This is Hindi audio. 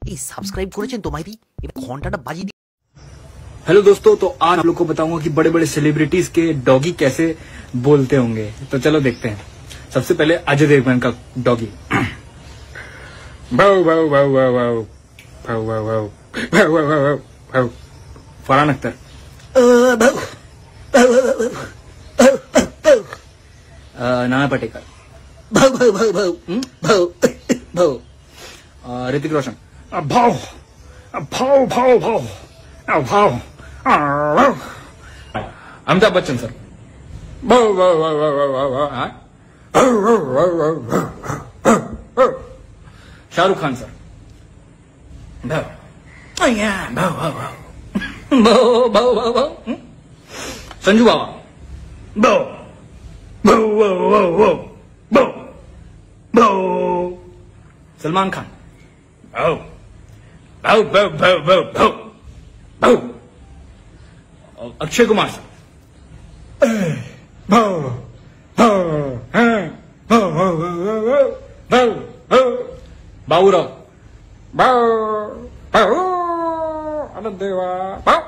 এই সাবস্ক্রাইব করেছেন তো মাইরি এবার ঘন্টাটা বাজিয়ে দিন। हेलो दोस्तों, तो आज आप लोग को बताऊंगा कि बड़े बड़े सेलिब्रिटीज के डॉगी कैसे बोलते होंगे। तो चलो देखते हैं। सबसे पहले अजय देवगन का डॉगी। भाव भाव भाव भाव भाव भाव भाव भाव भाव भाव भाव भाव। फरहान अख्तर। नाना पाटेकर। भाव भाव भाव भाव भाव भाव। ऋतिक रोशन। भाव भाव भाव भाव भाव। अमिताभ बच्चन सर। भाव भाव भाव भाव भाव। शाहरुख खान सर। भाव भाव भाव भाव भाव भाव। संजू बाबा। भाव भाव भाव भाव भाव भाव। सलमान खान। भाव भाव भाव भाव भाव भाव भाव। अक्षय कुमार सर। भाव भाव भाव भाव भाव। बाबूराव। भाव भाव। अरे देवा भाव।